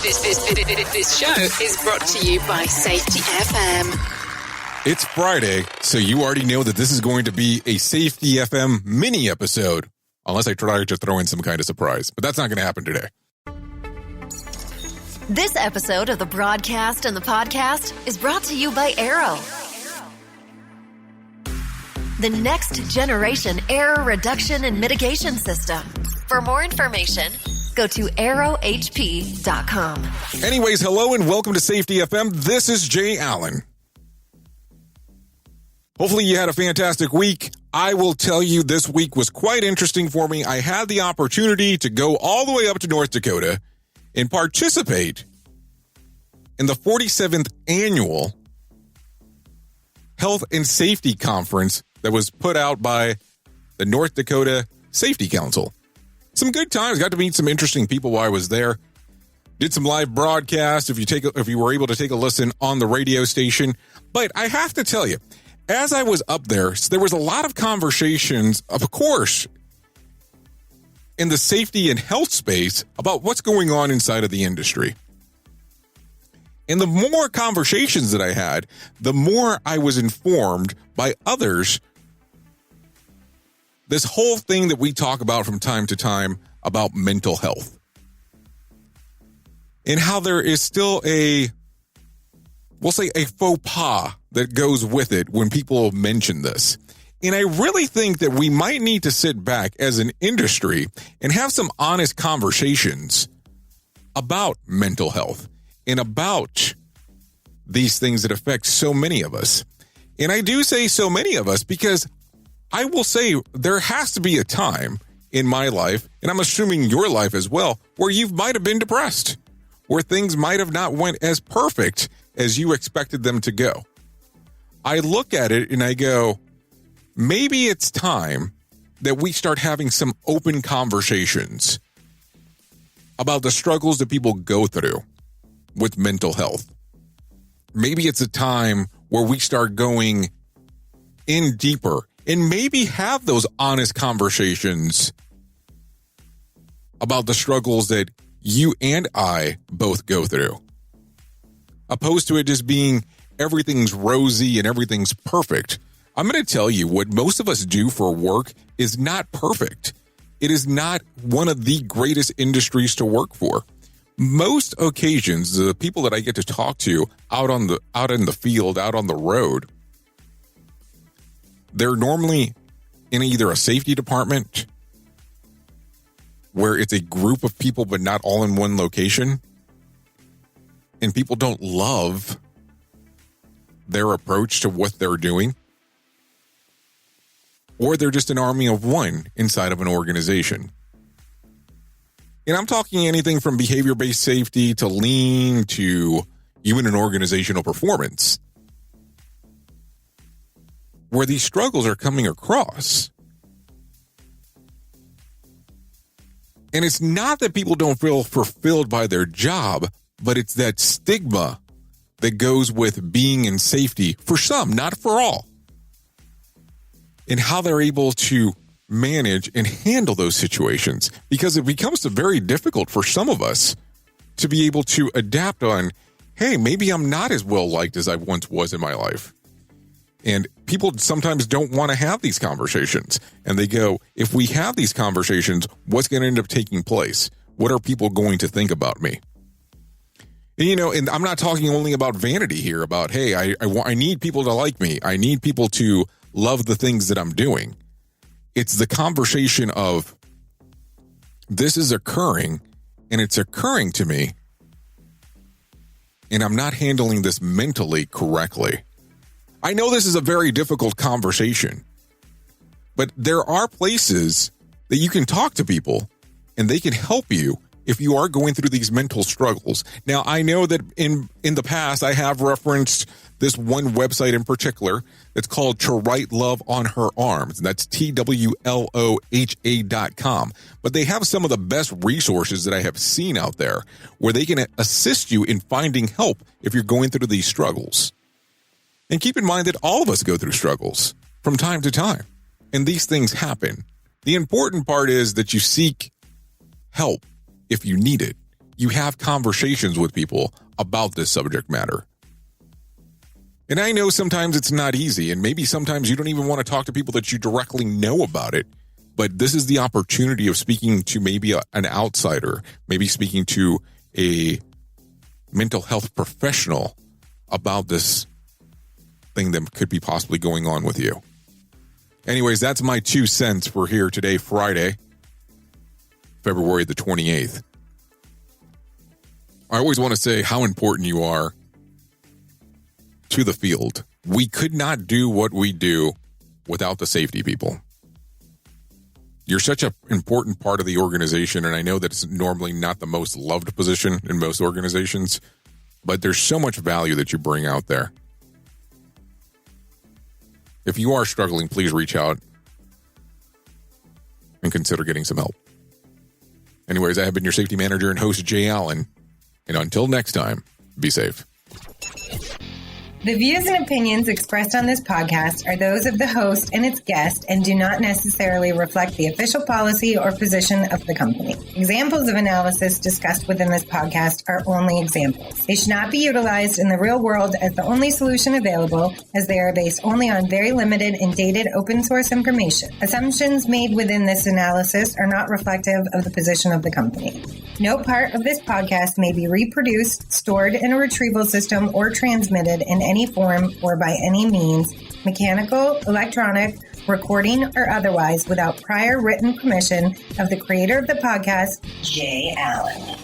This show is brought to you by Safety FM. It's Friday, so you already know that this is going to be a Safety FM mini episode, unless I try to throw in some kind of surprise. But that's not going to happen today. This episode of the broadcast and the podcast is brought to you by Arrow, the next generation error reduction and mitigation system. For more information, go to arrowhp.com. Anyways, hello and welcome to Safety FM. This is Jay Allen. Hopefully you had a fantastic week. I will tell you this week was quite interesting for me. I had the opportunity to go all the way up to North Dakota and participate in the 47th annual Health and Safety Conference that was put out by the North Dakota Safety Council. Some good times. Got to meet some interesting people while I was there. Did some live broadcasts if you were able to take a listen on the radio station. But I have to tell you, as I was up there was a lot of conversations, of course, in the safety and health space about what's going on inside of the industry. And the more conversations that I had, the more I was informed by others. This whole thing that we talk about from time to time about mental health and how there is still a faux pas that goes with it when people mention this. And I really think that we might need to sit back as an industry and have some honest conversations about mental health and about these things that affect so many of us. And I do say so many of us because I will say there has to be a time in my life, and I'm assuming your life as well, where you might have been depressed, where things might have not went as perfect as you expected them to go. I look at it and I go, maybe it's time that we start having some open conversations about the struggles that people go through with mental health. Maybe it's a time where we start going in deeper and maybe have those honest conversations about the struggles that you and I both go through. Opposed to it just being everything's rosy and everything's perfect. I'm going to tell you what most of us do for work is not perfect. It is not one of the greatest industries to work for. Most occasions, the people that I get to talk to out in the field, out on the road, they're normally in either a safety department where it's a group of people but not all in one location, and people don't love their approach to what they're doing, or they're just an army of one inside of an organization. And I'm talking anything from behavior-based safety to lean to even an organizational performance, where these struggles are coming across. And it's not that people don't feel fulfilled by their job, but it's that stigma that goes with being in safety for some, not for all, and how they're able to manage and handle those situations, because it becomes very difficult for some of us to be able to adapt on, hey, maybe I'm not as well liked as I once was in my life. And people sometimes don't want to have these conversations. And they go, if we have these conversations, what's going to end up taking place? What are people going to think about me? And, and I'm not talking only about vanity here, about, hey, I need people to like me. I need people to love the things that I'm doing. It's the conversation of, this is occurring, and it's occurring to me, and I'm not handling this mentally correctly. I know this is a very difficult conversation, but there are places that you can talk to people and they can help you if you are going through these mental struggles. Now, I know that in the past, I have referenced this one website in particular that's called To Write Love on Her Arms. And that's TWLOHA.com. But they have some of the best resources that I have seen out there where they can assist you in finding help if you're going through these struggles. And keep in mind that all of us go through struggles from time to time, and these things happen. The important part is that you seek help if you need it. you have conversations with people about this subject matter. And I know sometimes it's not easy, and maybe sometimes you don't even want to talk to people that you directly know about it. But this is the opportunity of speaking to maybe an outsider, maybe speaking to a mental health professional about this thing that could be possibly going on with you. Anyways, that's my 2 cents for here today, Friday, February the 28th. I always want to say how important you are to the field. We could not do what we do without the safety people. You're such an important part of the organization, and I know that it's normally not the most loved position in most organizations, but there's so much value that you bring out there. If you are struggling, please reach out and consider getting some help. Anyways, I have been your safety manager and host, Jay Allen, and until next time, be safe. The views and opinions expressed on this podcast are those of the host and its guest and do not necessarily reflect the official policy or position of the company. Examples of analysis discussed within this podcast are only examples. They should not be utilized in the real world as the only solution available, as they are based only on very limited and dated open source information. Assumptions made within this analysis are not reflective of the position of the company. No part of this podcast may be reproduced, stored in a retrieval system, or transmitted in any form or by any means, mechanical, electronic, recording, or otherwise, without prior written permission of the creator of the podcast, Jay Allen.